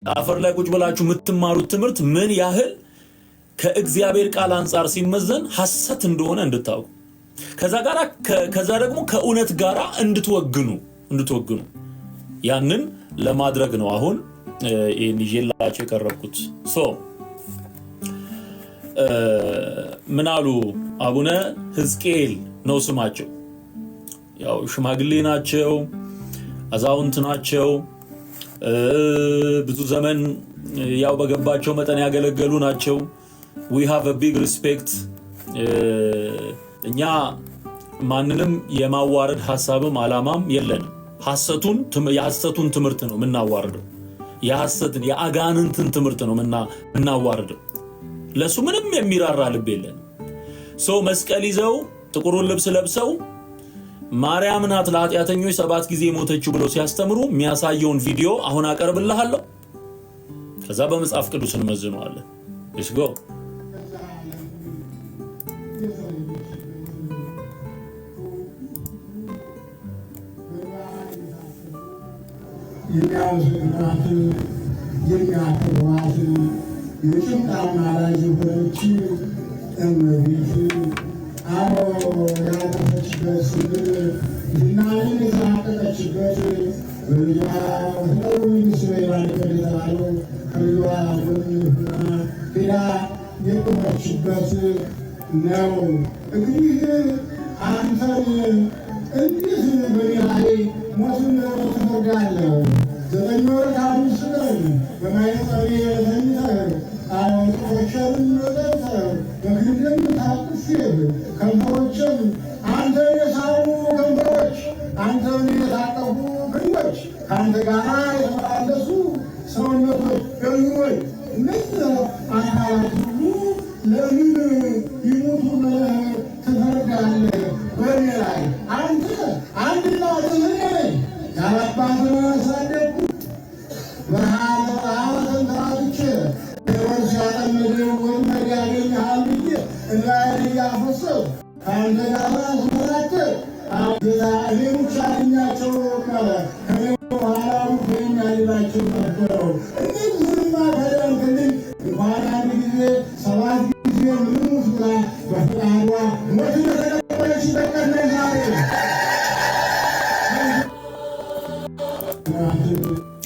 አፈር ላይ ቁጭ ብላችሁ የምትማሩት ትምህርት ምን ያህል ከእግዚአብሔር ቃል አንፃር ሲመዘን ሐሰት እንደሆነ እንድታውቁ ከዛ ደግሞ ከእውነት ጋር እንድትወግኑ ያንን ለማድረግ ነው አሁን ይዤላችሁ የቀረብኩት። ምን አሉ አቡነ ሕዝቅኤል ነው ስማቸው። ያው ሽማግሌ ናቸው፣ አዛውንት ናቸው፣ ብዙ ዘመን ያው በገባቸው መጠን ያገለገሉ ናቸው። we have a big respect። እኛ ማንንም የማዋረድ ሐሳብም አላማም የለንም። የሐሰቱን ትምህርት ነው የምናዋርደው። የአጋንንትን ትምህርት ነው የምናዋርደው። ለሱ ምንም የሚራራ ልብ የለንም። መስቀል ይዘው ጥቁሩን ልብስ ለብሰው ማርያም ናት ለኃጢአተኞች 7 ጊዜ ሞተችው ብለው ሲያስተምሩ የሚያሳየውን ቪዲዮ አሁን አቀርብልሃለሁ። ከዛ በመጽሐፍ ቅዱስ እንመዝነዋለን። let's go።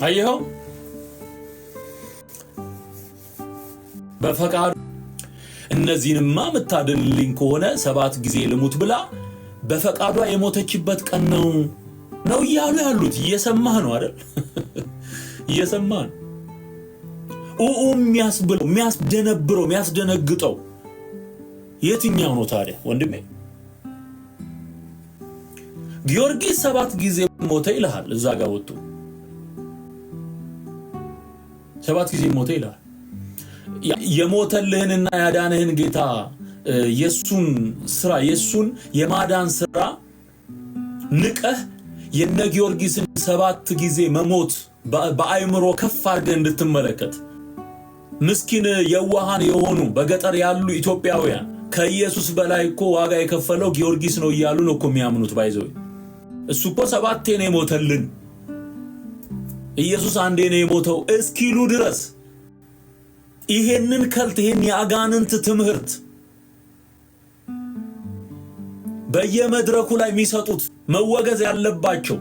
አየኸው በፈቃዱ እነዚህንማ መታደልልኝ ከሆነ 7 ጊዜ ልሙት ብላ በፈቃዷ የሞተችበት ቀን ነው እያሉ ያሉት። እየሰማህ ነው አይደል? እየሰማህ የሚያስብለው የሚያስደነብረው የሚያስደነግጠው የትኛው ነው ታዲያ ወንድሜ? ጊዮርጊስ 7 ጊዜ ሞተ ይልሃል እዛ ጋር ወጥቶ 7 ጊዜ ሞተ ይልሃል። የሞተልህንና ያዳነህን ጌታ የሱን ስራ የሱን የማዳን ስራ ንቀህ የነ ጊዮርጊስን 7 ጊዜ መሞት በአይምሮ ከፍ አድርገህ እንድትመለከት ምስኪን የዋሃን የሆኑ በገጠር ያሉ ኢትዮጵያውያን ከኢየሱስ በላይ እኮ ዋጋ የከፈለው ጊዮርጊስ ነው እያሉ ነው እኮ የሚያምኑት። ባይዘው እሱ እኮ 7 ነው የሞተልን ኢየሱስ አንዴ ነው የሞተው እስኪሉ ድረስ ይሄንን ከልት ይሄን የአጋንንት ትምህርት በየመድረኩ ላይ የሚሰጡት መወገዝ ያለባቸው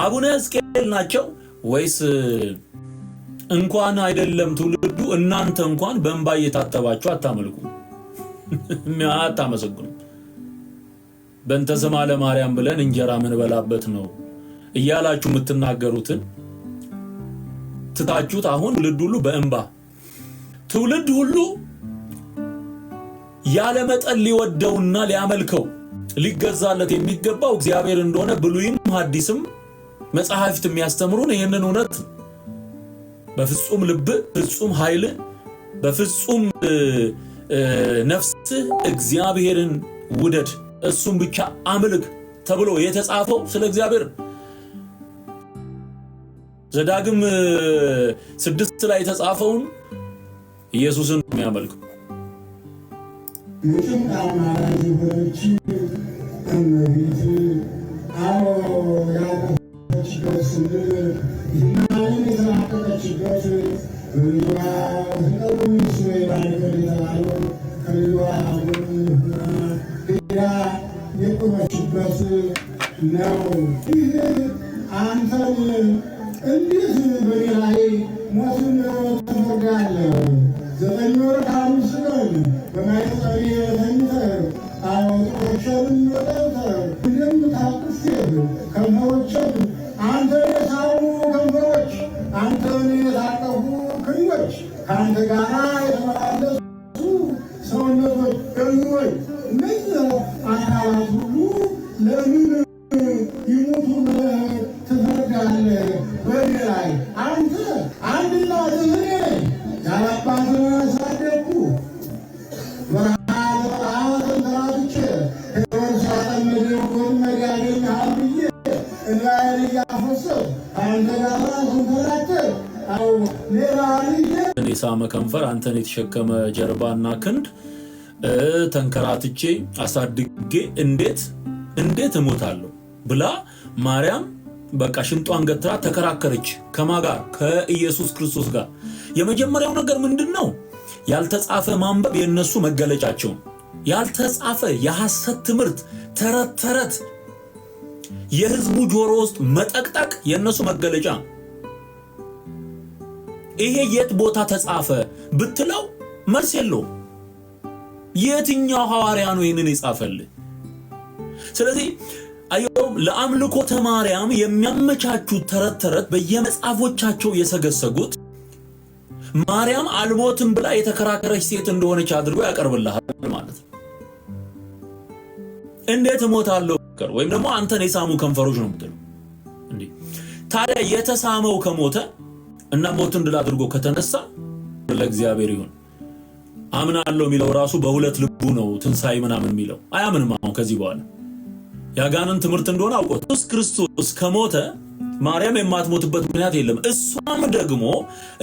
አቡነ ሕዝቅኤል ናቸው ወይስ እንኳን አይደለም ትውልዱ እናንተ እንኳን በእንባ እየታጠባችሁ አታመልኩ አታመሰግኑ? በእንተ ስማ ለማርያም ብለን እንጀራ ምን በላበት ነው እያላችሁ የምትናገሩትን ትታችሁት አሁን ትውልድ ሁሉ በእንባ ትውልድ ሁሉ ያለ መጠን ሊወደውና ሊያመልከው ሊገዛለት የሚገባው እግዚአብሔር እንደሆነ ብሉይም ሐዲስም መጽሐፍት የሚያስተምሩን ይሄንን እውነት በፍጹም ልብ ፍጹም ኃይል በፍጹም ነፍስ እግዚአብሔርን ውደድ እሱም ብቻ አምልክ ተብሎ የተጻፈው ስለ እግዚአብሔር ዘዳግም 6 ላይ የተጻፈውን ኢየሱስን የሚያመልክ የሳመ ከንፈር አንተን የተሸከመ ጀርባና ክንድ ተንከራትቼ አሳድጌ እንዴት እሞታለሁ ብላ ማርያም በቃ ሽንጧን ገትራ ተከራከረች። ከማን ጋር? ከኢየሱስ ክርስቶስ ጋር። የመጀመሪያው ነገር ምንድነው? ያልተጻፈ ማንበብ የነሱ መገለጫቸው። ያልተጻፈ የሐሰት ትምህርት፣ ተረት የህዝቡ ጆሮ ውስጥ መጠቅጠቅ የነሱ መገለጫ። ይሄ የት ቦታ ተጻፈ ብትለው መልስ የለው። የትኛው ሐዋርያ ነው ይሄንን የጻፈልህ? ስለዚህ አየውም ለአምልኮተ ማርያም የሚያመቻቹት ተረት በየመጽሐፎቻቸው የሰገሰጉት ማርያም አልሞትም ብላ የተከራከረች ሴት እንደሆነች አድርጎ ያቀርብልሃል ማለት ነው። እንዴት እሞታለሁ ወይም ደግሞ አንተን የሳሙ ከንፈሮች ነው የምትለው እንዴ? ታዲያ የተሳመው ከሞተ እና ሞትን ድል አድርጎ ከተነሳ ለእግዚአብሔር ይሁን። አምናለሁ የሚለው ራሱ በሁለት ልቡ ነው ትንሳኤ ምናምን የሚለው አያምንም። አሁን ከዚህ በኋላ ያጋንን ትምህርት እንደሆነ አውቆ ኢየሱስ ክርስቶስ ከሞተ ማርያም የማትሞትበት ምክንያት የለም። እሷም ደግሞ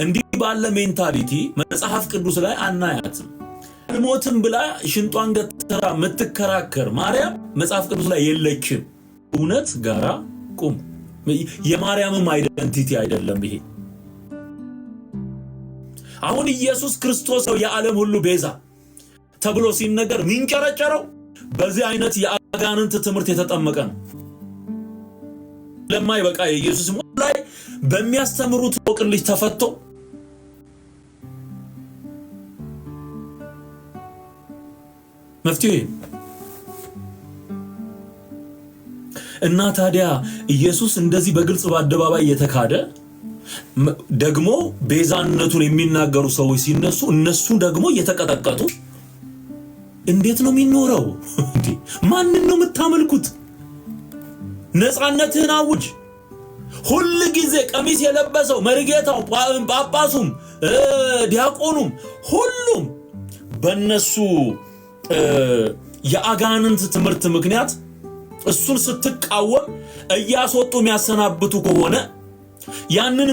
እንዲህ ባለ ሜንታሊቲ መጽሐፍ ቅዱስ ላይ አናያትም። አልሞትም ብላ ሽንጧን ገትራ የምትከራከር ማርያም መጽሐፍ ቅዱስ ላይ የለችም። እውነት ጋራ ቁም። የማርያምም አይደንቲቲ አይደለም ይሄ። አሁን ኢየሱስ ክርስቶስ ነው የዓለም ሁሉ ቤዛ ተብሎ ሲነገር ሚንጨረጨረው በዚህ አይነት የአጋንንት ትምህርት የተጠመቀ ነው። ለማይበቃ የኢየሱስ ሞት ላይ በሚያስተምሩት ወቅልሽ ተፈቶ መፍትሄ እና ታዲያ ኢየሱስ እንደዚህ በግልጽ በአደባባይ የተካደ ደግሞ ቤዛነቱን የሚናገሩ ሰዎች ሲነሱ እነሱ ደግሞ የተቀጠቀጡ እንዴት ነው የሚኖረው? እንዴ ማንን ነው የምታመልኩት? ነፃነትህን አውጅ። ሁሉ ጊዜ ቀሚስ የለበሰው መርጌታው፣ ጳጳሱም፣ ዲያቆኑም ሁሉም በእነሱ የአጋንንት ትምህርት ምክንያት እሱን ስትቃወም እያስወጡ የሚያሰናብቱ ከሆነ ያንን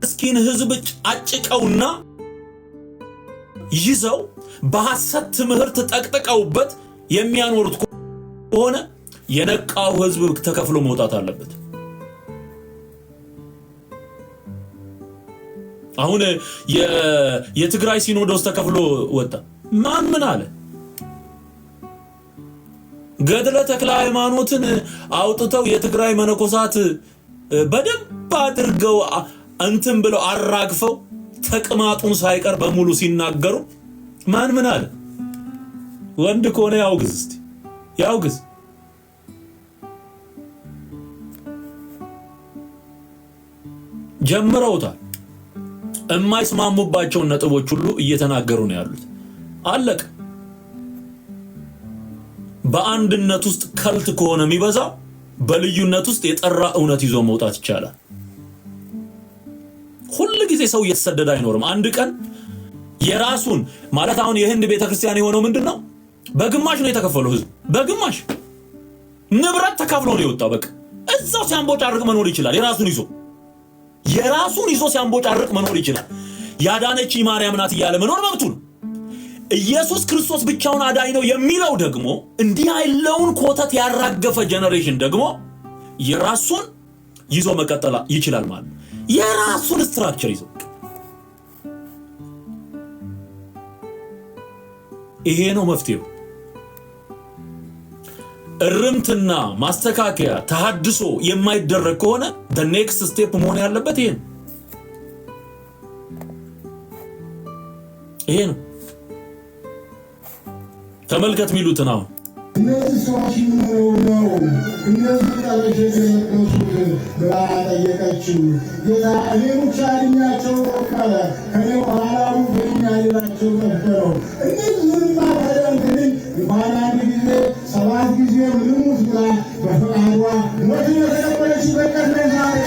ምስኪን ህዝብ አጭቀውና ይዘው በሐሰት ትምህርት ጠቅጥቀውበት የሚያኖሩት ከሆነ የነቃው ህዝብ ተከፍሎ መውጣት አለበት። አሁን የትግራይ ሲኖዶስ ተከፍሎ ወጣ። ማን ምን አለ? ገድለ ተክለ ሃይማኖትን አውጥተው የትግራይ መነኮሳት በደንብ አድርገው እንትን ብለው አራግፈው ተቅማጡን ሳይቀር በሙሉ ሲናገሩ ማን ምን አለ? ወንድ ከሆነ ያውግዝ፣ እስቲ ያውግዝ። ጀምረውታል። የማይስማሙባቸው ነጥቦች ሁሉ እየተናገሩ ነው ያሉት። አለቀ። በአንድነት ውስጥ ከልት ከሆነ የሚበዛው በልዩነት ውስጥ የጠራ እውነት ይዞ መውጣት ይቻላል። ሁሉ ጊዜ ሰው እየተሰደደ አይኖርም። አንድ ቀን የራሱን ማለት አሁን የህንድ ቤተክርስቲያን የሆነው ምንድነው? በግማሽ ነው የተከፈለው ህዝብ። በግማሽ ንብረት ተካፍሎ ነው የወጣው። በቃ እዛው ሲያንቦጫርቅ መኖር ይችላል። የራሱን ይዞ ሲያንቦጫርቅ መኖር ይችላል። ያዳነች ማርያም ናት እያለ መኖር መብቱ ነው። ኢየሱስ ክርስቶስ ብቻውን አዳኝ ነው የሚለው ደግሞ እንዲህ አይለውን ኮተት ያራገፈ ጀነሬሽን ደግሞ የራሱን ይዞ መቀጠል ይችላል ማለት ነው። የራሱን ስትራክቸር ይዞ ይሄ ነው መፍትሄው። እርምትና ማስተካከያ ተሐድሶ የማይደረግ ከሆነ the next step መሆን ያለበት ይሄ ነው። ተመልከት ሚሉትን አሁን እነዚህ ሰዎች ነው እነዚህ ቃሎች የገለጹት ብላ ጠየቀችው። ጌታ እኔ ብቻ አድኛቸው ካለ ከኔ በኋላው በእኛ ይላቸው ነበረው። እነዚህም ታደርግልኝ ባላ ጊዜ 7 ጊዜ ልሙት ብላ በፈቃዷ ሞትን የተቀበለችበት ቀን ነው ዛሬ።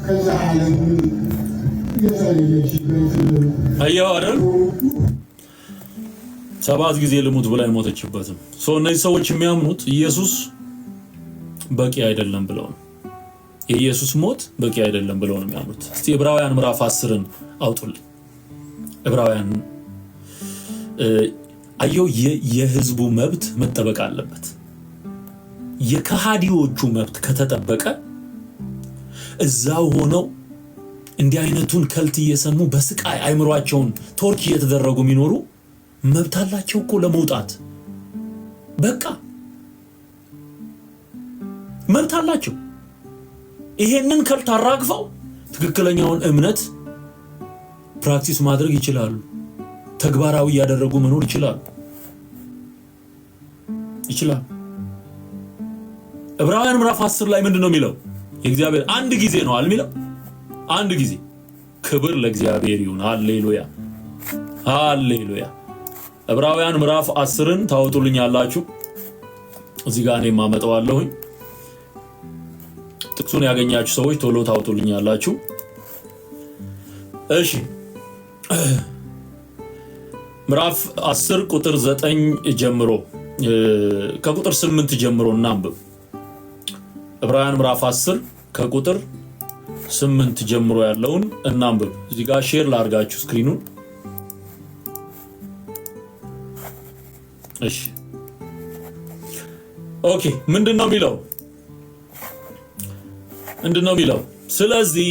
ከዛ ዓለም አየው አይደል 7 ጊዜ ልሙት ብላ የሞተችበትም እነዚህ ሰዎች የሚያምኑት ኢየሱስ በቂ አይደለም ብለው ነው። የኢየሱስ ሞት በቂ አይደለም ብለው ነው የሚያምኑት። እስቲ ዕብራውያን ምዕራፍ 10ን አውጡልኝ። ዕብራውያን አየው የህዝቡ መብት መጠበቅ አለበት። የከሃዲዎቹ መብት ከተጠበቀ እዛው ሆነው እንዲህ አይነቱን ከልት እየሰሙ በስቃይ አይምሯቸውን ቶርች እየተደረጉ የሚኖሩ መብት አላቸው እኮ ለመውጣት። በቃ መብት አላቸው። ይሄንን ከልት አራግፈው ትክክለኛውን እምነት ፕራክቲስ ማድረግ ይችላሉ። ተግባራዊ ያደረጉ መኖር ይችላሉ። ዕብራውያን ምዕራፍ 10 ላይ ምንድነው የሚለው? የእግዚአብሔር አንድ ጊዜ ነው የሚለው። አንድ ጊዜ ክብር ለእግዚአብሔር ይሁን። ሃሌሉያ ሃሌሉያ። ዕብራውያን ምዕራፍ 10ን ታወጡልኛላችሁ። እዚህ ጋር እኔ ማመጣዋለሁኝ። ጥቅሱን ያገኛችሁ ሰዎች ቶሎ ታወጡልኛላችሁ። እሺ ምዕራፍ 10 ቁጥር 9 ጀምሮ ከቁጥር 8 ጀምሮ እናንብብ። ዕብራውያን ምዕራፍ 10 ከቁጥር 8 ጀምሮ ያለውን እናንብብ። እዚህ ጋር ሼር ላርጋችሁ ስክሪኑን። እሺ ኦኬ ምንድነው የሚለው? ስለዚህ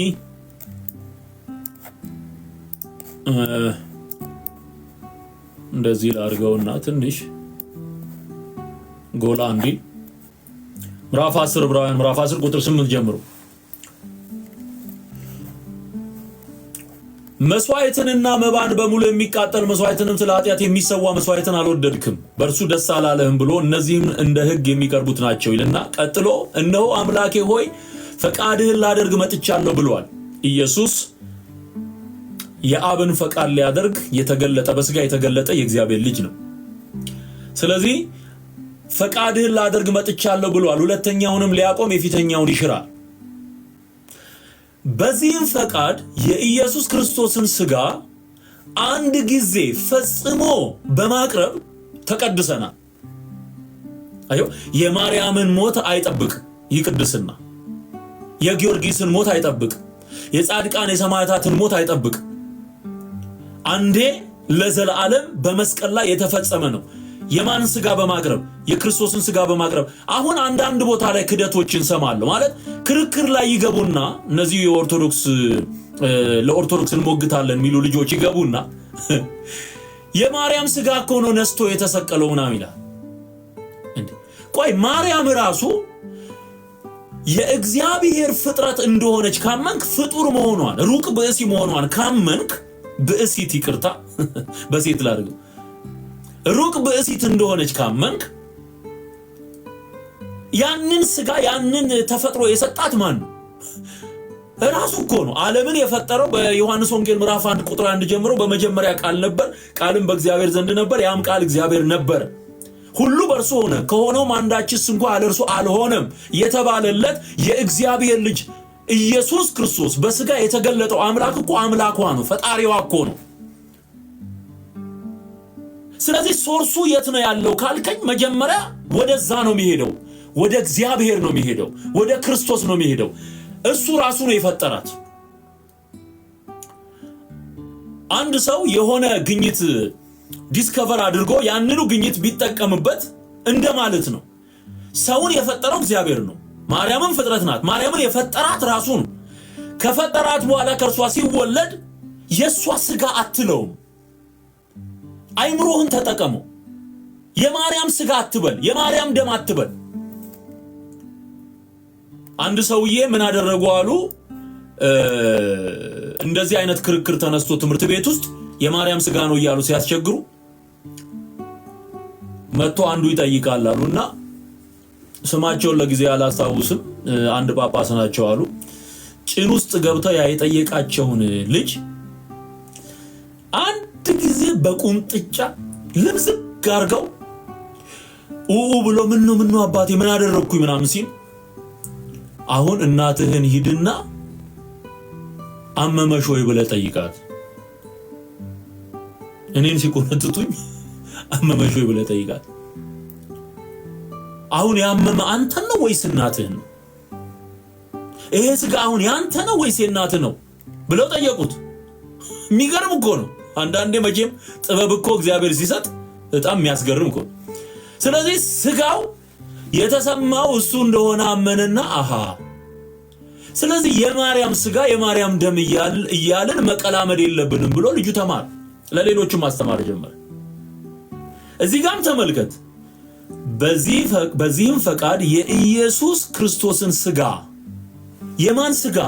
እንደዚህ ላርገውና ትንሽ ጎላ እንዲል ምዕራፍ 10 ዕብራውያን ምዕራፍ 10 ቁጥር 8 ጀምሮ መስዋዕትንና መባን በሙሉ የሚቃጠል መስዋዕትንም ስለ ኃጢአት የሚሰዋ መስዋዕትን አልወደድክም፣ በእርሱ ደስ አላለህም ብሎ እነዚህም እንደ ሕግ የሚቀርቡት ናቸው ይልና ቀጥሎ እነሆ አምላኬ ሆይ ፈቃድህን ላደርግ መጥቻለሁ ብሏል። ኢየሱስ የአብን ፈቃድ ሊያደርግ የተገለጠ በስጋ የተገለጠ የእግዚአብሔር ልጅ ነው። ስለዚህ ፈቃድህን ላደርግ መጥቻለሁ ብሏል። ሁለተኛውንም ሊያቆም የፊተኛውን ይሽራል። በዚህም ፈቃድ የኢየሱስ ክርስቶስን ስጋ አንድ ጊዜ ፈጽሞ በማቅረብ ተቀድሰናል። አዮ የማርያምን ሞት አይጠብቅ ይቅድስና፣ የጊዮርጊስን ሞት አይጠብቅ፣ የጻድቃን የሰማዕታትን ሞት አይጠብቅ። አንዴ ለዘላለም በመስቀል ላይ የተፈጸመ ነው። የማን ስጋ በማቅረብ? የክርስቶስን ስጋ በማቅረብ። አሁን አንዳንድ ቦታ ላይ ክደቶችን ሰማለሁ። ማለት ክርክር ላይ ይገቡና እነዚህ የኦርቶዶክስ ለኦርቶዶክስ እንሞግታለን የሚሉ ልጆች ይገቡና የማርያም ስጋ እኮ ነው ነስቶ የተሰቀለው ምናምን ይላል። እንዴ ቆይ ማርያም ራሱ የእግዚአብሔር ፍጥረት እንደሆነች ካመንክ፣ ፍጡር መሆኗን ሩቅ ብእሲ መሆኗን ካመንክ፣ ብእሲት ይቅርታ በሴት ላድርገው፣ ሩቅ ብእሲት እንደሆነች ካመንክ ያንን ስጋ ያንን ተፈጥሮ የሰጣት ማን ነው? ራሱ እኮ ነው። ዓለምን የፈጠረው በዮሐንስ ወንጌል ምዕራፍ 1 ቁጥር 1 ጀምሮ በመጀመሪያ ቃል ነበር፣ ቃልም በእግዚአብሔር ዘንድ ነበር፣ ያም ቃል እግዚአብሔር ነበር፣ ሁሉ በእርሱ ሆነ፣ ከሆነውም አንዳችስ እንኳን ያለ እርሱ አልሆነም የተባለለት የእግዚአብሔር ልጅ ኢየሱስ ክርስቶስ በስጋ የተገለጠው አምላክ እኮ አምላኳ ነው፣ ፈጣሪዋ እኮ ነው። ስለዚህ ሶርሱ የት ነው ያለው ካልከኝ፣ መጀመሪያ ወደዛ ነው የሚሄደው፣ ወደ እግዚአብሔር ነው የሚሄደው፣ ወደ ክርስቶስ ነው የሚሄደው። እሱ ራሱ ነው የፈጠራት። አንድ ሰው የሆነ ግኝት ዲስከቨር አድርጎ ያንኑ ግኝት ቢጠቀምበት እንደማለት ነው። ሰውን የፈጠረው እግዚአብሔር ነው። ማርያምን ፍጥረት ናት። ማርያምን የፈጠራት ራሱ ነው። ከፈጠራት በኋላ ከርሷ ሲወለድ የሷ ስጋ አትለውም። አይምሮህን ተጠቀመው። የማርያም ስጋ አትበል፣ የማርያም ደም አትበል። አንድ ሰውዬ ምን አደረጉ አሉ? እንደዚህ አይነት ክርክር ተነስቶ ትምህርት ቤት ውስጥ የማርያም ስጋ ነው እያሉ ሲያስቸግሩ መጥቶ አንዱ ይጠይቃል አሉና ስማቸውን ለጊዜ አላስታውስም፣ አንድ ጳጳስ ናቸው አሉ። ጭን ውስጥ ገብተው ያ የጠየቃቸውን ልጅ አንድ ጊዜ በቁንጥጫ ልብዝግ አርገው ብሎ ምን ነው አባቴ ምን አደረኩኝ ምናምን ሲል አሁን እናትህን ሂድና አመመሽ ወይ ብለህ ጠይቃት። እኔን ሲቆነጥጡኝ አመመሽ ወይ ብለህ ጠይቃት። አሁን ያመመ አንተ ነው ወይስ እናትህ ነው? ይሄ ስጋ አሁን ያንተ ነው ወይስ የእናትህ ነው ብለው ጠየቁት። የሚገርም እኮ ነው። አንዳንዴ መቼም ጥበብ እኮ እግዚአብሔር ሲሰጥ በጣም የሚያስገርም እኮ። ስለዚህ ስጋው የተሰማው እሱ እንደሆነ አመነና አሃ ስለዚህ የማርያም ስጋ የማርያም ደም እያልን መቀላመድ የለብንም ብሎ ልጁ ተማር፣ ለሌሎችም ማስተማር ጀመረ። እዚህ ጋርም ተመልከት። በዚህም ፈቃድ የኢየሱስ ክርስቶስን ስጋ የማን ስጋ?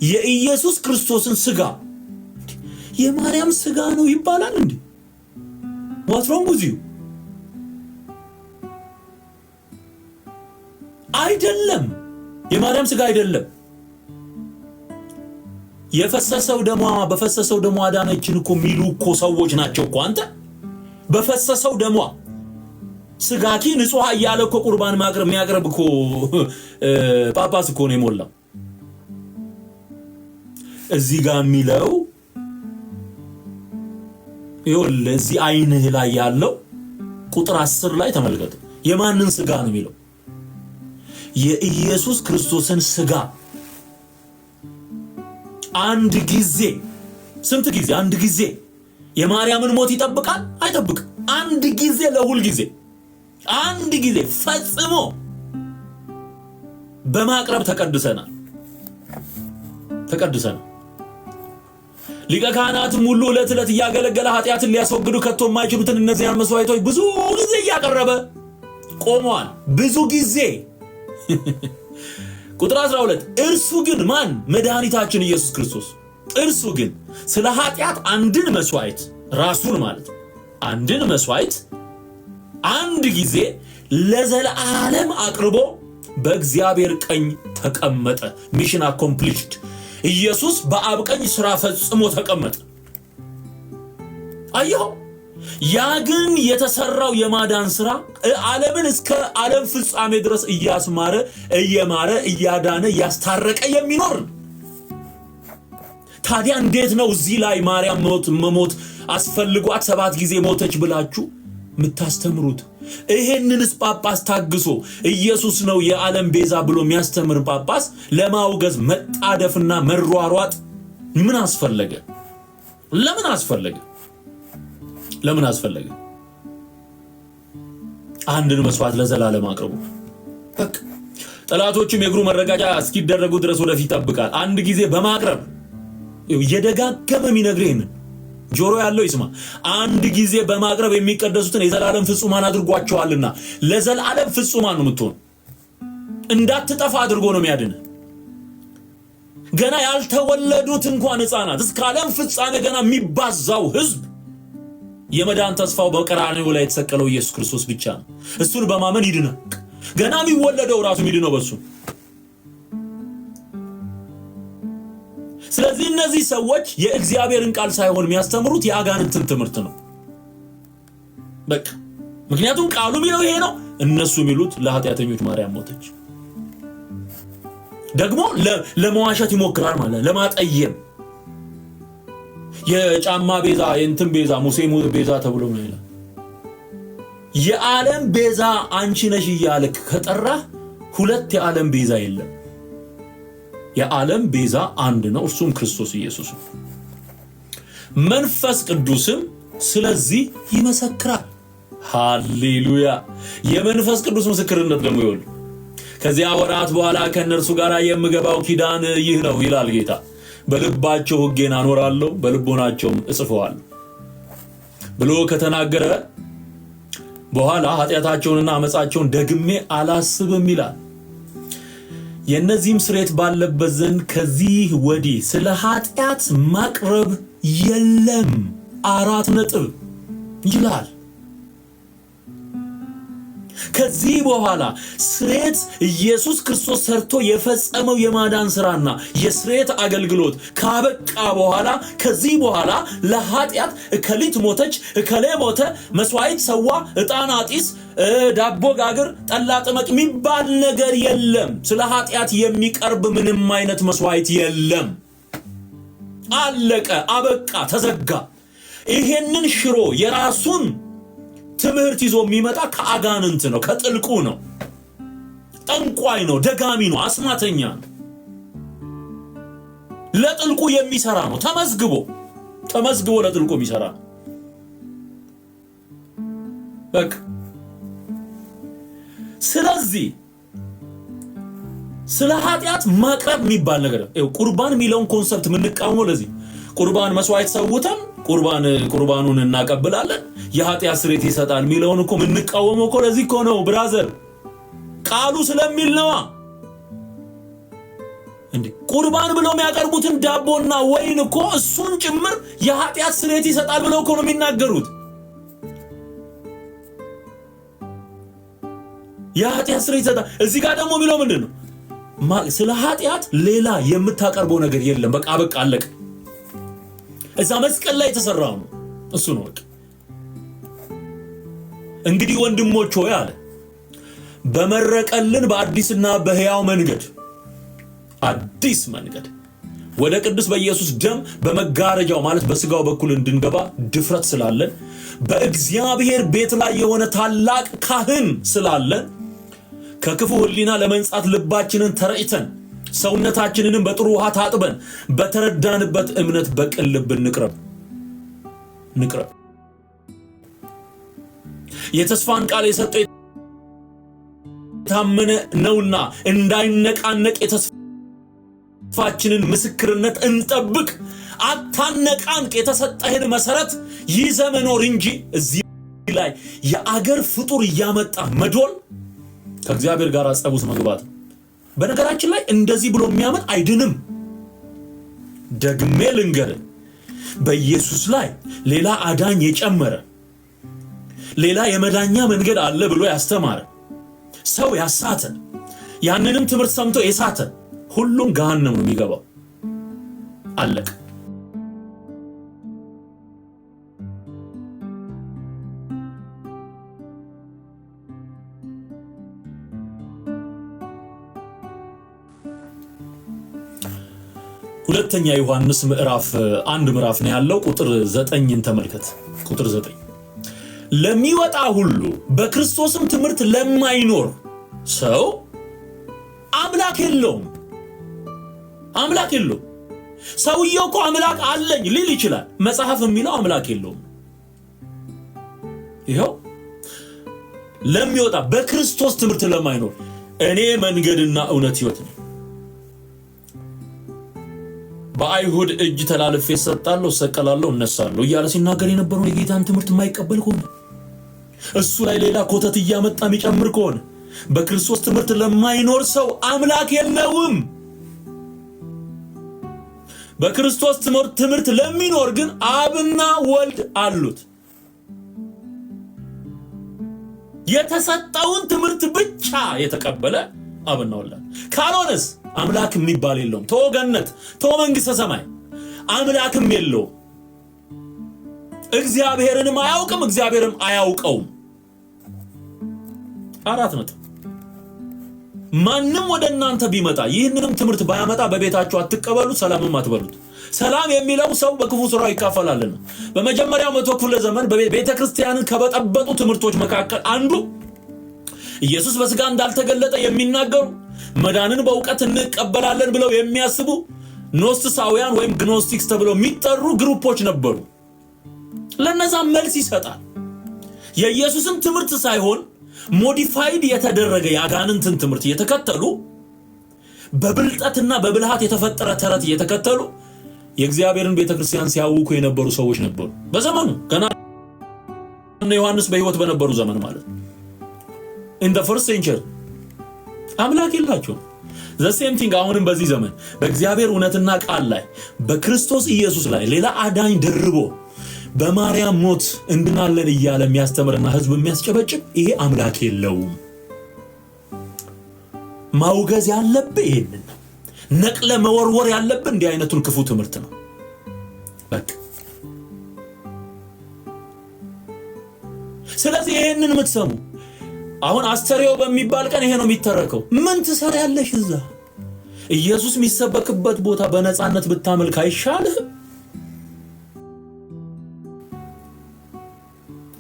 የኢየሱስ ክርስቶስን ስጋ የማርያም ስጋ ነው ይባላል እንዴ? What's wrong with you? አይደለም፣ የማርያም ስጋ አይደለም። በፈሰሰው ደሟ አዳነችን እኮ ሚሉ እኮ ሰዎች ናቸው እኮ። አንተ በፈሰሰው ደሟ ስጋኪ ንጹህ እያለ እኮ ቁርባን የሚያቀርብ እኮ ጳጳስ እኮ ነው የሞላው። እዚህ ጋር የሚለው ይኸውልህ እዚህ አይንህ ላይ ያለው ቁጥር 10 ላይ ተመልከቱ። የማንን ስጋ ነው የሚለው? የኢየሱስ ክርስቶስን ስጋ አንድ ጊዜ። ስንት ጊዜ? አንድ ጊዜ። የማርያምን ሞት ይጠብቃል? አይጠብቅም። አንድ ጊዜ፣ ለሁል ጊዜ፣ አንድ ጊዜ ፈጽሞ በማቅረብ ተቀድሰናል። ሊቀ ካህናትም ሁሉ ዕለት ዕለት እያገለገለ ኃጢአትን ሊያስወግዱ ከቶ የማይችሉትን እነዚያን መስዋዕቶች ብዙ ጊዜ እያቀረበ ቆመዋል። ብዙ ጊዜ። ቁጥር 12 እርሱ ግን ማን? መድኃኒታችን ኢየሱስ ክርስቶስ። እርሱ ግን ስለ ኃጢአት አንድን መስዋዕት ራሱን ማለት አንድን መስዋዕት አንድ ጊዜ ለዘላለም አቅርቦ በእግዚአብሔር ቀኝ ተቀመጠ። ሚሽን አኮምፕሊሽድ። ኢየሱስ በአብ ቀኝ ሥራ ፈጽሞ ተቀመጠ። አየው። ያ ግን የተሰራው የማዳን ሥራ ዓለምን እስከ ዓለም ፍጻሜ ድረስ እያስማረ እየማረ እያዳነ ያስታረቀ የሚኖር። ታዲያ እንዴት ነው እዚህ ላይ ማርያም መሞት አስፈልጓት 7 ጊዜ ሞተች ብላችሁ ምታስተምሩት? ይሄንንስ ጳጳስ ታግሶ ኢየሱስ ነው የዓለም ቤዛ ብሎ የሚያስተምር ጳጳስ ለማውገዝ መጣደፍና መሯሯጥ ምን አስፈለገ? ለምን አስፈለገ? አንድን መስዋዕት ለዘላለም አቅርቡ። በቃ ጠላቶችም የእግሩ መረጋጫ እስኪደረጉ ድረስ ወደፊት ይጠብቃል። አንድ ጊዜ በማቅረብ የደጋገመ የሚነግርህን ጆሮ ያለው ይስማ። አንድ ጊዜ በማቅረብ የሚቀደሱትን የዘላለም ፍጹማን አድርጓቸዋልና። ለዘላለም ፍጹማን ነው የምትሆን። እንዳትጠፋ አድርጎ ነው የሚያድን። ገና ያልተወለዱት እንኳን ሕፃናት እስከ ዓለም ፍጻሜ ገና የሚባዛው ሕዝብ የመዳን ተስፋው በቀራንዮ ላይ የተሰቀለው ኢየሱስ ክርስቶስ ብቻ ነው። እሱን በማመን ይድናል። ገና የሚወለደው ራሱ ይድነው በሱ። ስለዚህ እነዚህ ሰዎች የእግዚአብሔርን ቃል ሳይሆን የሚያስተምሩት የአጋንንትን ትምህርት ነው። በቃ ምክንያቱም ቃሉ የሚለው ይሄ ነው፣ እነሱ የሚሉት ለኃጢአተኞች ማርያም ሞተች። ደግሞ ለመዋሸት ይሞክራል ማለት ለማጠየም። የጫማ ቤዛ የእንትን ቤዛ ሙሴ ቤዛ ተብሎ ነው ይላል። የዓለም ቤዛ አንቺ ነሽ እያልክ ከጠራህ ሁለት የዓለም ቤዛ የለም። የዓለም ቤዛ አንድ ነው፣ እርሱም ክርስቶስ ኢየሱስ ነው። መንፈስ ቅዱስም ስለዚህ ይመሰክራል። ሃሌሉያ! የመንፈስ ቅዱስ ምስክርነት ደግሞ ይወል ከዚያ ወራት በኋላ ከእነርሱ ጋር የምገባው ኪዳን ይህ ነው ይላል ጌታ። በልባቸው ሕጌን አኖራለሁ፣ በልቦናቸውም እጽፈዋለሁ ብሎ ከተናገረ በኋላ ኃጢአታቸውንና አመፃቸውን ደግሜ አላስብም ይላል። የእነዚህም ስርየት ባለበት ዘንድ ከዚህ ወዲህ ስለ ኃጢአት ማቅረብ የለም። 4 ነጥብ ይላል። ከዚህ በኋላ ስርየት ኢየሱስ ክርስቶስ ሰርቶ የፈጸመው የማዳን ስራና የስርየት አገልግሎት ካበቃ በኋላ ከዚህ በኋላ ለኃጢአት እከሊት ሞተች፣ እከሌ ሞተ፣ መስዋዕት ሰዋ፣ ዕጣን አጢስ፣ ዳቦ ጋግር፣ ጠላ ጥመቅ የሚባል ነገር የለም። ስለ ኃጢአት የሚቀርብ ምንም አይነት መስዋዕት የለም። አለቀ፣ አበቃ፣ ተዘጋ። ይሄንን ሽሮ የራሱን ትምህርት ይዞ የሚመጣ ከአጋንንት ነው፣ ከጥልቁ ነው። ጠንቋይ ነው፣ ደጋሚ ነው፣ አስማተኛ ነው። ለጥልቁ የሚሰራ ነው። ተመዝግቦ ለጥልቁ የሚሰራ ነው። በቃ ስለዚህ ስለ ኃጢአት ማቅረብ የሚባል ነገር ቁርባን የሚለውን ኮንሰፕት የምንቃወመው ለዚህ ቁርባን መስዋዕት ሰውተን ቁርባኑን እናቀብላለን የኃጢአት ስርየት ይሰጣል የሚለውን እኮ የምንቃወመው እኮ ለዚህ እኮ ነው ብራዘር። ቃሉ ስለሚል ነው እንዴ። ቁርባን ብለው የሚያቀርቡትን ዳቦና ወይን እኮ እሱን ጭምር የኃጢአት ስርየት ይሰጣል ብለው እኮ ነው የሚናገሩት። የኃጢአት ስርየት ይሰጣል። እዚህ ጋር ደግሞ የሚለው ምንድነው? ስለ ኃጢአት ሌላ የምታቀርበው ነገር የለም። በቃ አለቀ። እዛ መስቀል ላይ የተሰራው ነው እሱ ነው። እንግዲህ ወንድሞች ሆይ አለ በመረቀልን በአዲስና በሕያው መንገድ አዲስ መንገድ ወደ ቅዱስ በኢየሱስ ደም በመጋረጃው ማለት በስጋው በኩል እንድንገባ ድፍረት ስላለን በእግዚአብሔር ቤት ላይ የሆነ ታላቅ ካህን ስላለን ከክፉ ሕሊና ለመንጻት ልባችንን ተረጭተን ሰውነታችንንም በጥሩ ውሃ ታጥበን በተረዳንበት እምነት በቅን ልብ እንቅረብ። የተስፋን ቃል የሰጠው የታመነ ነውና እንዳይነቃነቅ የተስፋችንን ምስክርነት እንጠብቅ። አታነቃንቅ። የተሰጠህን መሰረት ይዘህ መኖር እንጂ እዚህ ላይ የአገር ፍጡር እያመጣ መዶል ከእግዚአብሔር ጋር ጸብ ውስጥ መግባት። በነገራችን ላይ እንደዚህ ብሎ የሚያምን አይድንም። ደግሜ ልንገርህ፣ በኢየሱስ ላይ ሌላ አዳኝ የጨመረ ሌላ የመዳኛ መንገድ አለ ብሎ ያስተማረ ሰው ያሳተ ያንንም ትምህርት ሰምቶ የሳተ ሁሉም ገሃነም ነው የሚገባው። አለቀ። ሁለተኛ ዮሐንስ ምዕራፍ 1 ምዕራፍ ነው ያለው። ቁጥር 9ን ተመልከት። ቁጥር 9 ለሚወጣ ሁሉ በክርስቶስም ትምህርት ለማይኖር ሰው አምላክ የለውም። ሰውየው እኮ አምላክ አለኝ ሊል ይችላል። መጽሐፍ የሚለው አምላክ የለውም። ይሄው ለሚወጣ በክርስቶስ ትምህርት ለማይኖር እኔ መንገድና እውነት ሕይወት ነኝ፣ በአይሁድ እጅ ተላልፌ እሰጣለሁ፣ እሰቀላለሁ፣ እነሳለሁ እያለ ሲናገር የነበረው የጌታን ትምህርት የማይቀበል ከሆነ እሱ ላይ ሌላ ኮተት እያመጣ የሚጨምር ከሆነ በክርስቶስ ትምህርት ለማይኖር ሰው አምላክ የለውም። በክርስቶስ ትምህርት ለሚኖር ግን አብና ወልድ አሉት። የተሰጠውን ትምህርት ብቻ የተቀበለ አብና ወልድ ካልሆነስ አምላክ የሚባል የለውም። ተወገነት ተወመንግስተ ሰማይ አምላክም የለውም። እግዚአብሔርንም አያውቅም፣ እግዚአብሔርም አያውቀውም። 4 ነጥብ። ማንም ወደ እናንተ ቢመጣ ይህንንም ትምህርት ባያመጣ በቤታችሁ አትቀበሉት፣ ሰላምም አትበሉት። ሰላም የሚለው ሰው በክፉ ስራው ይካፈላልና። በመጀመሪያው 100 ክፍለ ዘመን በቤተ ክርስቲያንን ከበጠበጡ ትምህርቶች መካከል አንዱ ኢየሱስ በስጋ እንዳልተገለጠ የሚናገሩ መዳንን በእውቀት እንቀበላለን ብለው የሚያስቡ ኖስቲሳውያን ወይም ግኖስቲክስ ተብለው የሚጠሩ ግሩፖች ነበሩ። ለነዛ መልስ ይሰጣል። የኢየሱስን ትምህርት ሳይሆን ሞዲፋይድ የተደረገ ያጋንንትን ትምህርት እየተከተሉ በብልጠትና በብልሃት የተፈጠረ ተረት እየተከተሉ የእግዚአብሔርን ቤተክርስቲያን ሲያውኩ የነበሩ ሰዎች ነበሩ በዘመኑ ገና ዮሐንስ በህይወት በነበሩ ዘመን ማለት in the first century አምላክ የላቸው the same thing አሁንም በዚህ ዘመን በእግዚአብሔር እውነትና ቃል ላይ በክርስቶስ ኢየሱስ ላይ ሌላ አዳኝ ደርቦ በማርያም ሞት እንድናለን እያለ የሚያስተምርና ህዝብ የሚያስጨበጭብ ይሄ አምላክ የለውም። ማውገዝ ያለብህ ይሄንን ነቅለ መወርወር ያለብህ እንዲህ አይነቱን ክፉ ትምህርት ነው። በቃ ስለዚህ ይሄንን የምትሰሙ አሁን አስተሪዮ በሚባል ቀን ይሄ ነው የሚተረከው። ምን ትሰሪያለሽ እዛ? ኢየሱስ የሚሰበክበት ቦታ በነፃነት ብታመልክ አይሻልህ?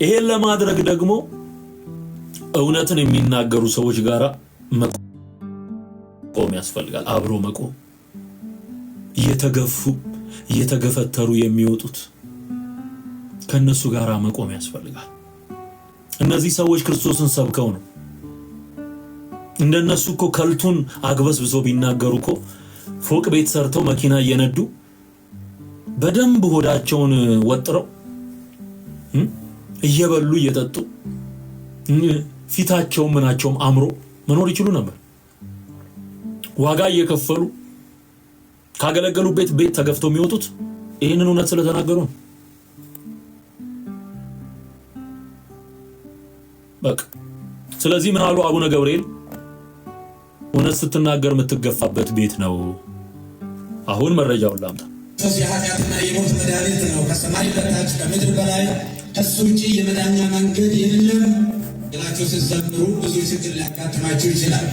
ይሄን ለማድረግ ደግሞ እውነትን የሚናገሩ ሰዎች ጋር መቆም ያስፈልጋል። አብሮ መቆም እየተገፈተሩ የሚወጡት ከነሱ ጋር መቆም ያስፈልጋል። እነዚህ ሰዎች ክርስቶስን ሰብከው ነው። እንደነሱ እኮ ከልቱን አግበስብሰው ቢናገሩ እኮ ፎቅ ቤት ሰርተው መኪና እየነዱ በደንብ ሆዳቸውን ወጥረው እየበሉ እየጠጡ ፊታቸው ምናቸውም አምሮ መኖር ይችሉ ነበር። ዋጋ እየከፈሉ ካገለገሉበት ቤት ተገፍተው የሚወጡት ይሄንን እውነት ስለተናገሩ ነው። በቃ ስለዚህ ምን አሉ አቡነ ገብርኤል? እውነት ስትናገር የምትገፋበት ቤት ነው። አሁን መረጃውን ላምጣ። የኃጢአትና የሞት መድኃኒት ነው። ከሰማይ በታች ከምድር በላይ ከሱ ውጪ የመዳኛ መንገድ የለም ብላችሁ ስትዘምሩ ብዙ ችግር ሊያጋጥማችሁ ይችላል።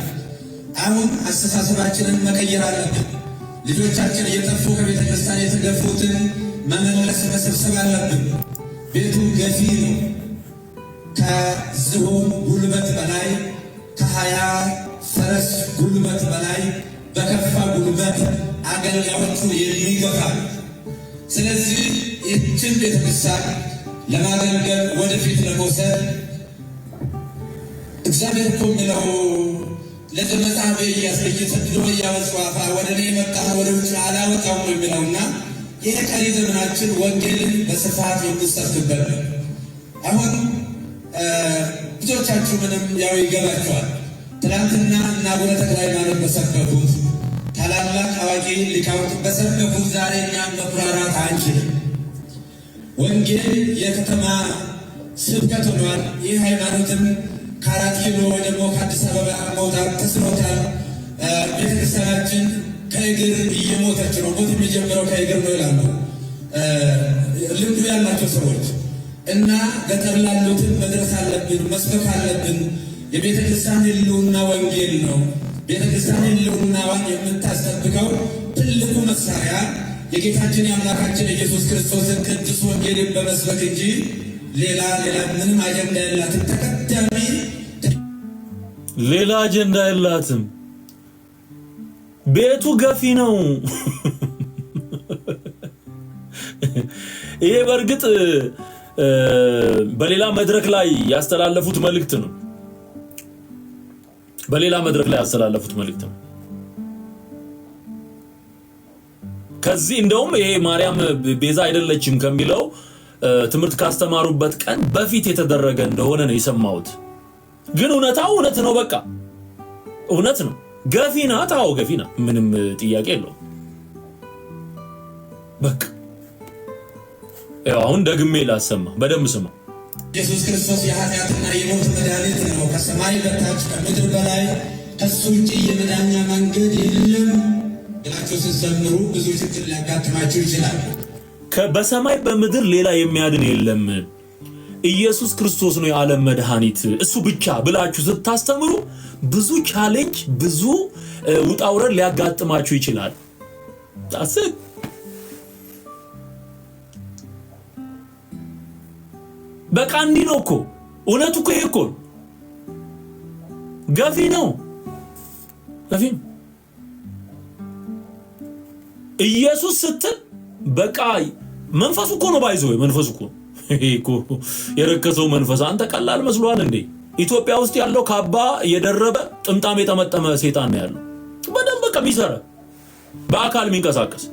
አሁን አስተሳሰባችንን መቀየር አለብን። ልጆቻችን እየጠፉ ከቤተ ክርስቲያን የተገፉትን መመለስ መሰብሰብ አለብን። ቤቱ ገፊ ነው። ከዝሆን ጉልበት በላይ ከ20 ፈረስ ጉልበት በላይ በከፋ ጉልበት አገልጋዮቹ የሚገፋ። ስለዚህ ይህችን ቤተክርስቲያን ለማገልገል ወደፊት ለመውሰድ እግዚአብሔር እኮ የሚለው ለዘመጻቤ እያስገኝተብሎ እያወጽዋፋ ወደ እኔ የመጣ ወደ ውጭ አላወጣውም የሚለውና ይህ ቀሪ ዘመናችን ወንጌልን በስፋት የምንሰብክበት ነው። አሁን ብዙዎቻችሁ ምንም ያው ይገባቸዋል። ትናንትና እና አቡነ ተክለ ሃይማኖት በሰበኩት ታላላቅ አዋቂ ሊቃውንት በሰበኩት ዛሬ እኛም መኩራራት አንችልም። ወንጌል የከተማ ስብከት ሆኗል። ይህ ሃይማኖትም ከ4 ኪሎ ወይ ደግሞ ከአዲስ አበባ መውጣት ተስኖታል። ቤተክርስቲያናችን ከእግር እየሞተች ነው። ሞት የሚጀምረው ከእግር ነው ይላሉ ልምዱ ያላቸው ሰዎች እና ገጠር ላሉትን መድረስ አለብን፣ መስበክ አለብን። የቤተክርስቲያን ህልውና ወንጌል ነው። ቤተክርስቲያን ህልውናዋን የምታስጠብቀው ትልቁ መሳሪያ የጌታችን የአምላካችን ኢየሱስ ክርስቶስን ቅዱስ ወንጌልን በመስበክ እንጂ ሌላ ምንም አጀንዳ የላትም። ተቀዳሚ ሌላ አጀንዳ የላትም። ቤቱ ገፊ ነው። ይሄ በእርግጥ በሌላ መድረክ ላይ ያስተላለፉት መልእክት ነው። ከዚህ እንደውም ይሄ ማርያም ቤዛ አይደለችም ከሚለው ትምህርት ካስተማሩበት ቀን በፊት የተደረገ እንደሆነ ነው የሰማሁት። ግን እውነታው እውነት ነው። በቃ እውነት ነው። ገፊና ታው ገፊና ምንም ጥያቄ የለውም። በቃ አሁን ደግሜ ላሰማ በደም ስማ። ኢየሱስ ክርስቶስ የኃጢአትና የሞት መድኃኒት ነው። ከሰማይ በታች ከምድር በላይ ከሱ ውጪ የመዳኛ መንገድ የለም ብላችሁ ስትዘምሩ ብዙ ችግር ሊያጋጥማችሁ ይችላል። በሰማይ በምድር ሌላ የሚያድን የለም፣ ኢየሱስ ክርስቶስ ነው የዓለም መድኃኒት እሱ ብቻ ብላችሁ ስታስተምሩ ብዙ ቻሌንጅ ብዙ ውጣውረድ ሊያጋጥማችሁ ይችላል። ታስብ በቃ እንዲህ ነው እኮ እውነቱ እኮ ይሄ እኮ ገፊ ነው። ኢየሱስ ስትል በቃ መንፈሱ እኮ ነው ባይዘው መንፈሱ እኮ ይሄ እኮ የረከሰው መንፈስ አንተ ቀላል መስሏል እንዴ? ኢትዮጵያ ውስጥ ያለው ካባ የደረበ ጥምጣም የተመጠመ ሰይጣን ነው ያለው። በደንብ በቃ የሚሰራ በአካል የሚንቀሳቀስ።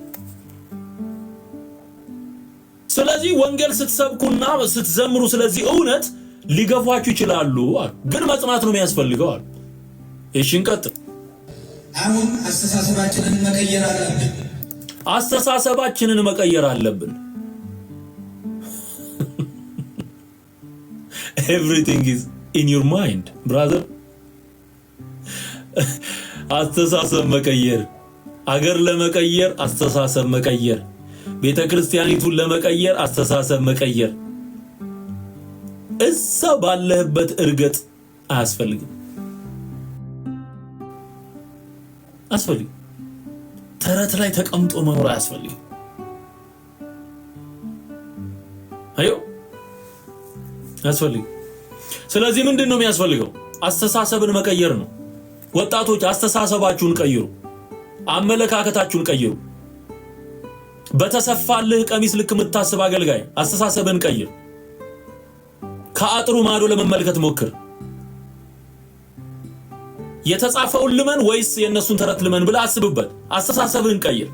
ስለዚህ ወንጌል ስትሰብኩና ስትዘምሩ ስለዚህ እውነት ሊገፏችሁ ይችላሉ፣ ግን መጽናት ነው የሚያስፈልገው። እሺ እንቀጥል። አሁን አስተሳሰባችንን መቀየር አለብን። አስተሳሰባችንን መቀየር አለብን። Everything is in your mind, brother. አስተሳሰብ መቀየር፣ አገር ለመቀየር አስተሳሰብ መቀየር፣ ቤተክርስቲያኒቱን ለመቀየር አስተሳሰብ መቀየር። እዛ ባለህበት እርገጥ አያስፈልግም። አስፈልግ ተረት ላይ ተቀምጦ መኖር አያስፈልግም። አዮ አስፈልግ። ስለዚህ ምንድነው የሚያስፈልገው? አስተሳሰብን መቀየር ነው። ወጣቶች አስተሳሰባችሁን ቀይሩ፣ አመለካከታችሁን ቀይሩ። በተሰፋልህ ቀሚስ ልክ የምታስብ አገልጋይ አስተሳሰብን ቀይር። ከአጥሩ ማዶ ለመመልከት ሞክር። የተጻፈውን ልመን ወይስ የነሱን ተረት ልመን ብለህ አስብበት። አስተሳሰብህን ቀይር።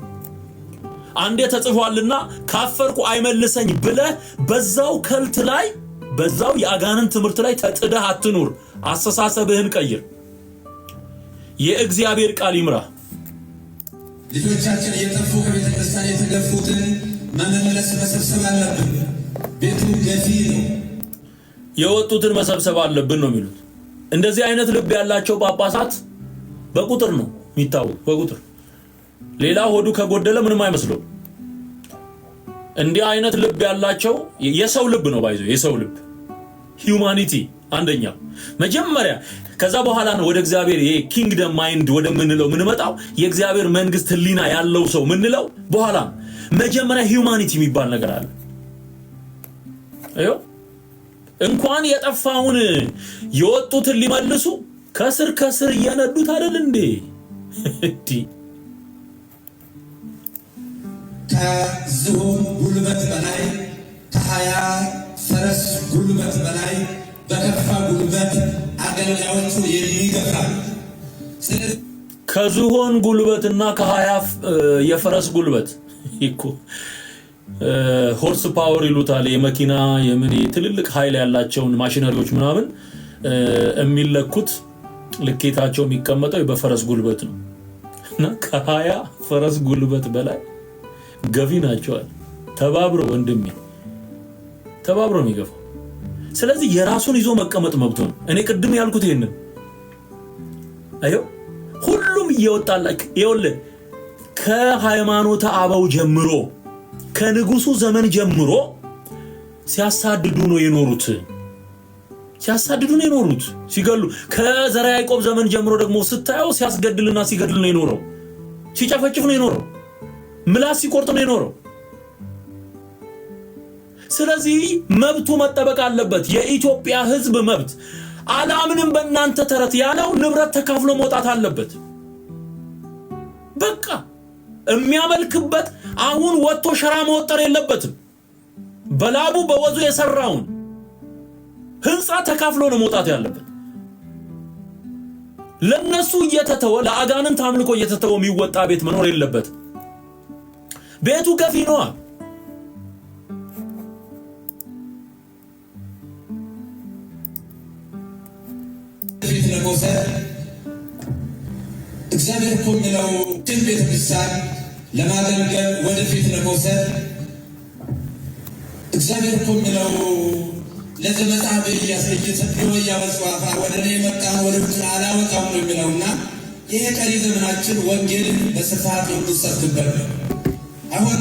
አንዴ ተጽፏልና ካፈርኩ አይመልሰኝ ብለህ በዛው ከልት ላይ በዛው የአጋንን ትምህርት ላይ ተጥደህ አትኑር። አስተሳሰብህን ቀይር። የእግዚአብሔር ቃል ይምራ። ልጆቻችን እየጠፉ ከቤተ ክርስቲያን የተገፉትን መመለስ መሰብሰብ አለብን። ቤቱ ገፊ ነው። የወጡትን መሰብሰብ አለብን ነው የሚሉት። እንደዚህ አይነት ልብ ያላቸው ጳጳሳት በቁጥር ነው የሚታወቁ፣ በቁጥር። ሌላ ሆዱ ከጎደለ ምንም አይመስለው። እንዲህ አይነት ልብ ያላቸው የሰው ልብ ነው ባይዘው፣ የሰው ልብ ሂዩማኒቲ አንደኛው መጀመሪያ። ከዛ በኋላ ነው ወደ እግዚአብሔር ኪንግደም ማይንድ ወደ ምንለው ምንመጣው። የእግዚአብሔር መንግስት ህሊና ያለው ሰው ምንለው በኋላ። መጀመሪያ ሂዩማኒቲ የሚባል ነገር አለ። አዮ እንኳን የጠፋውን የወጡትን ሊመልሱ ከስር ከስር እየነዱት አይደል እንዴ? ከዝሆን ጉልበት በላይ ከ20 ፈረስ ጉልበት በላይ በከፋ ጉልበት አገልጋዮቹ የሚገፋ። ከዝሆን ጉልበትና ከ20 የፈረስ ጉልበት እኮ ሆርስ ፓወር ይሉታል። የመኪና የምን ትልልቅ ኃይል ያላቸውን ማሽነሪዎች ምናምን የሚለኩት ልኬታቸው የሚቀመጠው በፈረስ ጉልበት ነው። እና ከ20 ፈረስ ጉልበት በላይ ገፊ ናቸዋል። ተባብሮ ወንድሜ ተባብሮ የሚገፋው። ስለዚህ የራሱን ይዞ መቀመጥ መብቱ ነው። እኔ ቅድም ያልኩት ይሄንን አዮ ሁሉም እየወጣላክ ይኸውልህ ከሃይማኖተ አበው ጀምሮ ከንጉሱ ዘመን ጀምሮ ሲያሳድዱ ነው የኖሩት። ሲገሉ። ከዘራ ያዕቆብ ዘመን ጀምሮ ደግሞ ስታየው ሲያስገድልና ሲገድል ነው የኖረው። ሲጨፈጭፍ ነው የኖረው። ምላስ ሲቆርጥ ነው የኖረው። ስለዚህ መብቱ መጠበቅ አለበት። የኢትዮጵያ ሕዝብ መብት አላምንም በእናንተ ተረት ያለው ንብረት ተካፍሎ መውጣት አለበት። በቃ የሚያመልክበት አሁን ወጥቶ ሸራ መወጠር የለበትም። በላቡ በወዙ የሰራውን ህንጻ ተካፍሎ ነው መውጣት ያለበት። ለነሱ እየተተወ ለአጋንንት አምልኮ እየተተወ የሚወጣ ቤት መኖር የለበት። ቤቱ ገፊ ነው። እግዚአብሔር እኮ የሚለው ቤተ ክርስቲያን ለማገልገል ወደፊት ለመውሰድ እግዚአብሔር እኮ የሚለው ለዚህ መጽሐፍ እያስለየሰብሎ እያበጽዋፋ ወደ እኔ መጣ ወደ ውጭ አላወጣም ነው የሚለውና ይሄ ቀሪ ዘመናችን ወንጌልን በስፋት የምንሰብክበት ነው። አሁን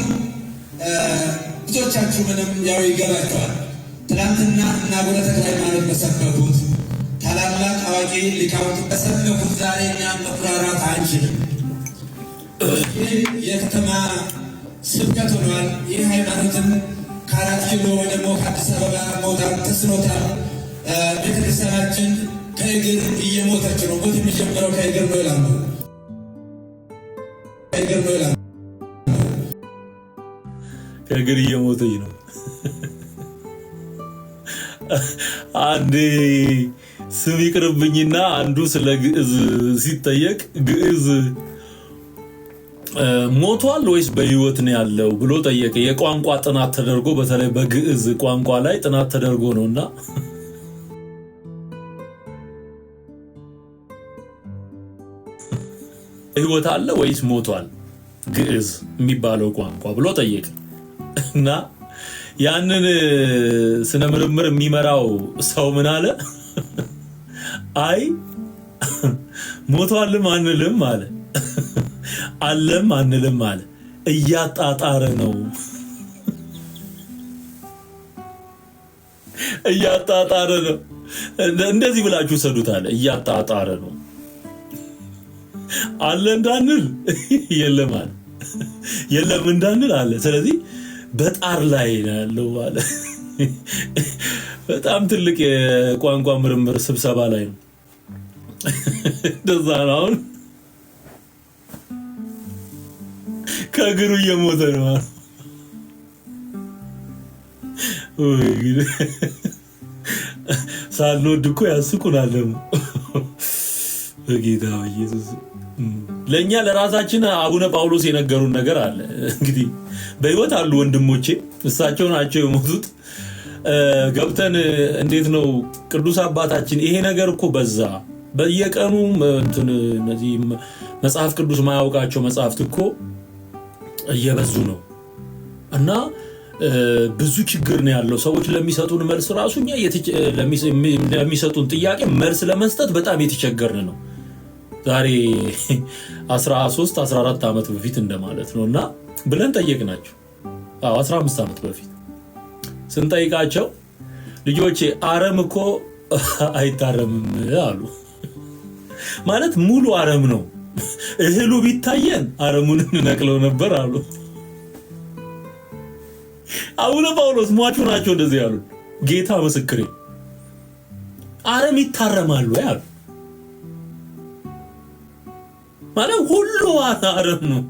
ብዙዎቻችሁ ምንም ያው ይገባቸዋል። ትናንትና እና አቡነ ተክለ ሃይማኖት በሰበኩት ታላላቅ አዋቂ ሊቃውንት በሰበኩት ዛሬ እኛም መኩራራት አንችልም። ይህ የከተማ ስብከት ሆኗል። ይህ ሃይማኖትን ከ4 ኪሎ ወይ ደግሞ ከአዲስ አበባ መውጣት ተስኖታል። ቤተክርስቲያናችን ከእግር እየሞተች ነው። ሞት የሚጀምረው ከእግር ነው ይላሉ። ከእግር እየሞተች ነው። አንዴ ስም ይቅርብኝና አንዱ ስለ ግዕዝ ሲጠየቅ ግዕዝ ሞቷል ወይስ በህይወት ነው ያለው ብሎ ጠየቀ። የቋንቋ ጥናት ተደርጎ በተለይ በግዕዝ ቋንቋ ላይ ጥናት ተደርጎ ነውና ህይወት አለ ወይስ ሞቷል ግዕዝ የሚባለው ቋንቋ ብሎ ጠየቀ። እና ያንን ስነ ምርምር የሚመራው ሰው ምን አለ? አይ ሞቷልም አንልም አለ፣ አለም አንልም አለ፣ እያጣጣረ ነው፣ እያጣጣረ ነው። እንደዚህ ብላችሁ ሰዱት አለ። እያጣጣረ ነው አለ እንዳንል የለም አለ፣ የለም እንዳንል አለ። ስለዚህ በጣር ላይ ነው ያለው አለ። በጣም ትልቅ የቋንቋ ምርምር ስብሰባ ላይ ነው። እንደዛ ነው። አሁን ከእግሩ እየሞተ ነው። ሳንወድ እኮ ያስቁናል ደግሞ በጌታ ኢየሱስ። ለኛ ለራሳችን አቡነ ጳውሎስ የነገሩን ነገር አለ። እንግዲህ በህይወት አሉ ወንድሞቼ፣ እሳቸው ናቸው የሞቱት። ገብተን እንዴት ነው ቅዱስ አባታችን ይሄ ነገር እኮ በዛ በየቀኑ እነዚህ መጽሐፍ ቅዱስ ማያውቃቸው መጽሐፍት እኮ እየበዙ ነው እና ብዙ ችግር ነው ያለው። ሰዎች ለሚሰጡን መልስ ራሱኛ ለሚሰጡን ጥያቄ መልስ ለመስጠት በጣም የተቸገርን ነው። ዛሬ 13 14 ዓመት በፊት እንደማለት ነውና ብለን ጠየቅናቸው። 15 ዓመት በፊት ስንጠይቃቸው ልጆቼ አረም እኮ አይታረምም አሉ። ማለት ሙሉ አረም ነው፣ እህሉ ቢታየን አረሙን እንነቅለው ነበር አሉ። አቡነ ጳውሎስ ሟቹ ናቸው እንደዚህ ያሉ። ጌታ ምስክሬ አረም ይታረማሉ ያሉ ማለት ሁሉ አረም ነው።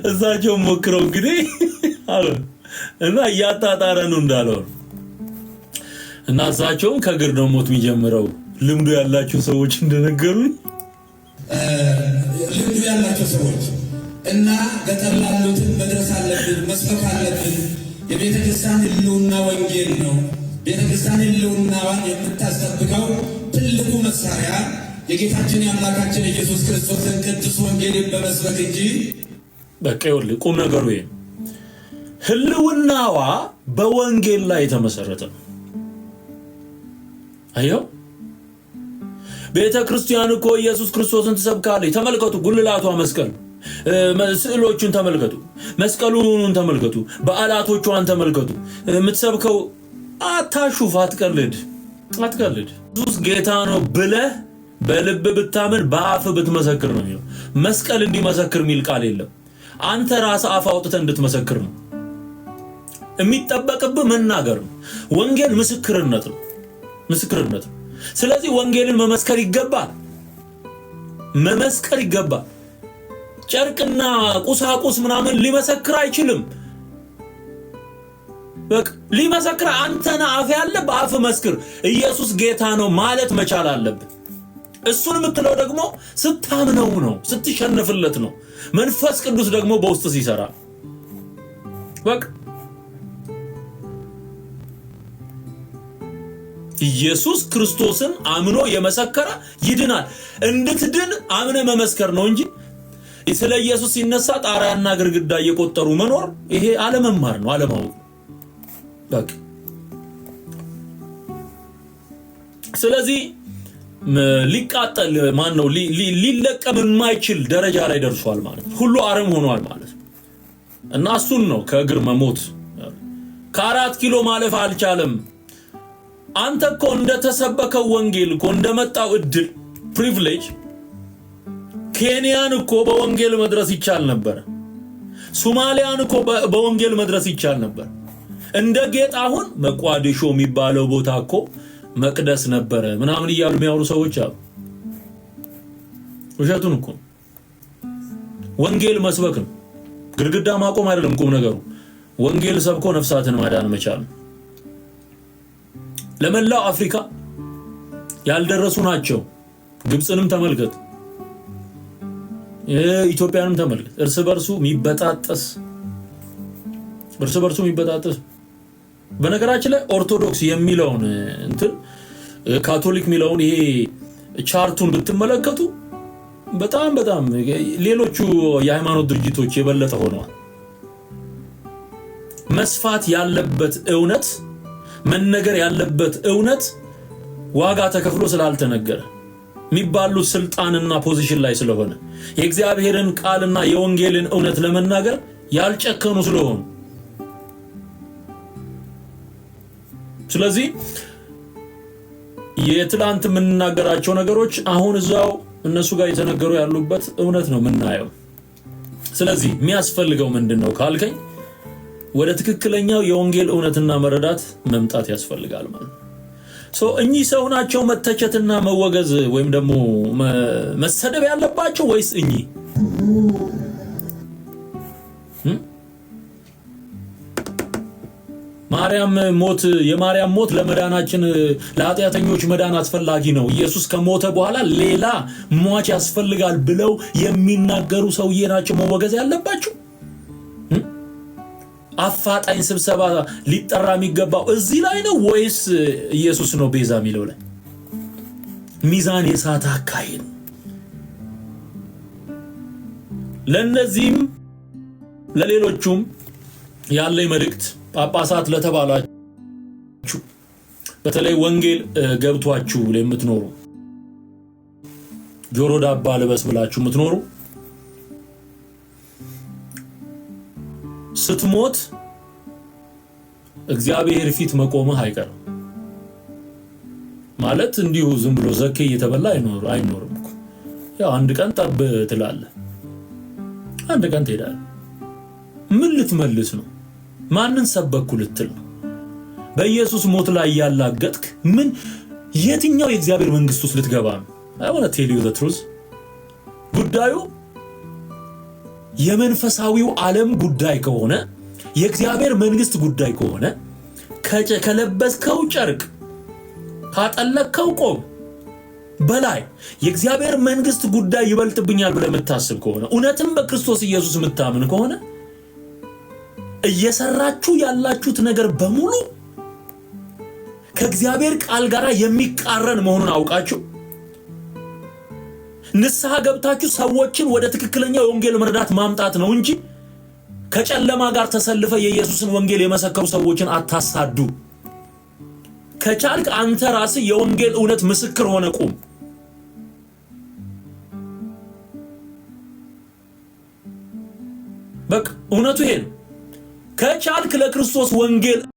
እሳቸው ሞክረው እንግዲህ አሉ እና እያጣጣረ ነው እንዳለው እና እሳቸውም ከእግር ነው ሞት የሚጀምረው። ልምዱ ያላቸው ሰዎች እንደነገሩኝ ልምዱ ያላቸው ሰዎች እና ገጠር ላሉትን መድረስ አለብን፣ መስበክ አለብን። የቤተ ክርስቲያን ህልውና ወንጌል ነው። ቤተ ክርስቲያን ህልውናዋን የምታስጠብቀው ትልቁ መሳሪያ የጌታችን የአምላካችን ኢየሱስ ክርስቶስን ቅዱስ ወንጌልን በመስበክ እንጂ በቃ ይኸውልህ ቁም ነገሩ ይሄ ህልውናዋ በወንጌል ላይ የተመሰረተ ነው። አየው ቤተ ክርስቲያን እኮ ኢየሱስ ክርስቶስን ትሰብካለች። ተመልከቱ፣ ጉልላቷ መስቀል፣ ስዕሎቹን ተመልከቱ፣ መስቀሉን ተመልከቱ፣ በዓላቶቿን ተመልከቱ። የምትሰብከው አታሹፍ፣ አትቀልድ። ኢየሱስ ጌታ ነው ብለህ በልብ ብታምን በአፍ ብትመሰክር ነው የሚለው። መስቀል እንዲመሰክር የሚል ቃል የለም። አንተ ራስህ አፍ አውጥተህ እንድትመሰክር ነው የሚጠበቅብህ። መናገር ነው። ወንጌል ምስክርነት ነው። ስለዚህ ወንጌልን መመስከር ይገባል። ጨርቅና ቁሳቁስ ምናምን ሊመሰክር አይችልም። በቃ ሊመሰክር አንተና አፍ ያለ በአፍ መስክር። ኢየሱስ ጌታ ነው ማለት መቻል አለብህ። እሱን የምትለው ደግሞ ስታምነው ነው፣ ስትሸነፍለት ነው። መንፈስ ቅዱስ ደግሞ በውስጥ ሲሰራ በቃ ኢየሱስ ክርስቶስን አምኖ የመሰከረ ይድናል። እንድትድን አምነ መመስከር ነው እንጂ ስለ ኢየሱስ ሲነሳ ጣሪያና ግድግዳ እየቆጠሩ መኖር ይሄ አለመማር ነው፣ አለማወቅ በቃ። ስለዚህ ሊቃጠል ማነው ሊለቀም የማይችል ደረጃ ላይ ደርሷል ማለት ሁሉ አረም ሆኗል ማለት እና እሱን ነው ከእግር መሞት። ከ4 ኪሎ ማለፍ አልቻለም። አንተ እኮ እንደተሰበከው ወንጌል እኮ እንደመጣው እድል ፕሪቪሌጅ ኬንያን እኮ በወንጌል መድረስ ይቻል ነበር። ሶማሊያን እኮ በወንጌል መድረስ ይቻል ነበር። እንደ ጌጥ አሁን መቋዲሾ የሚባለው ቦታ እኮ መቅደስ ነበረ ምናምን እያሉ የሚያወሩ ሰዎች አሉ። ውሸቱን እኮ ወንጌል መስበክ ነው። ግድግዳ ማቆም አይደለም ቁም ነገሩ። ወንጌል ሰብኮ ነፍሳትን ማዳን መቻል። ለመላው አፍሪካ ያልደረሱ ናቸው። ግብጽንም ተመልከት፣ ኢትዮጵያንም ተመልከት። እርስ በርሱ የሚበጣጠስ በነገራችን ላይ ኦርቶዶክስ የሚለውን እንትን ካቶሊክ የሚለውን ይሄ ቻርቱን ብትመለከቱ በጣም ሌሎቹ የሃይማኖት ድርጅቶች የበለጠ ሆነዋል። መስፋት ያለበት እውነት፣ መነገር ያለበት እውነት ዋጋ ተከፍሎ ስላልተነገረ የሚባሉት ስልጣንና ፖዚሽን ላይ ስለሆነ የእግዚአብሔርን ቃልና የወንጌልን እውነት ለመናገር ያልጨከኑ ስለሆኑ ስለዚህ የትላንት የምንናገራቸው ነገሮች አሁን እዛው እነሱ ጋር የተነገሩ ያሉበት እውነት ነው የምናየው። ስለዚህ የሚያስፈልገው ምንድነው ካልከኝ ወደ ትክክለኛው የወንጌል እውነትና መረዳት መምጣት ያስፈልጋል ማለት ነው። እኚህ ሰው ናቸው መተቸትና መወገዝ ወይም ደግሞ መሰደብ ያለባቸው ወይስ እኚህ? የማርያም ሞት ለመዳናችን ለኃጢአተኞች መዳን አስፈላጊ ነው፣ ኢየሱስ ከሞተ በኋላ ሌላ ሟች ያስፈልጋል ብለው የሚናገሩ ሰውዬ ናቸው መወገዝ ያለባቸው? አፋጣኝ ስብሰባ ሊጠራ የሚገባው እዚህ ላይ ነው ወይስ ኢየሱስ ነው ቤዛ የሚለው ላይ? ሚዛን የሳተ አካሄድ። ለነዚህም ለሌሎቹም ያለኝ መልእክት ጳጳሳት ለተባላችሁ በተለይ ወንጌል ገብቷችሁ ለምትኖሩ ጆሮ ዳባ ልበስ ብላችሁ የምትኖሩ ስትሞት እግዚአብሔር ፊት መቆምህ አይቀርም ማለት እንዲሁ ዝም ብሎ ዘኬ እየተበላ አይኖርም እኮ። ያው አንድ ቀን ጠብ ትላለህ፣ አንድ ቀን ትሄዳለህ። ምን ልትመልስ ነው? ማንን ሰበኩ ልትል ነው? በኢየሱስ ሞት ላይ ያላገጥክ ምን የትኛው የእግዚአብሔር መንግስት ውስጥ ልትገባ ነው? I want to tell you the truth። ጉዳዩ የመንፈሳዊው ዓለም ጉዳይ ከሆነ የእግዚአብሔር መንግስት ጉዳይ ከሆነ ከለበስከው ጨርቅ ካጠለቅከው ቆብ በላይ የእግዚአብሔር መንግስት ጉዳይ ይበልጥብኛል ብለህ የምታስብ ከሆነ እውነትም በክርስቶስ ኢየሱስ የምታምን ከሆነ እየሰራችሁ ያላችሁት ነገር በሙሉ ከእግዚአብሔር ቃል ጋር የሚቃረን መሆኑን አውቃችሁ ንስሐ ገብታችሁ ሰዎችን ወደ ትክክለኛው የወንጌል መረዳት ማምጣት ነው እንጂ ከጨለማ ጋር ተሰልፈ የኢየሱስን ወንጌል የመሰከሩ ሰዎችን አታሳዱ። ከቻልክ አንተ ራስህ የወንጌል እውነት ምስክር ሆነ ቁም። በቃ እውነቱ ይሄ ነው። ከቻልክ ለክርስቶስ ወንጌል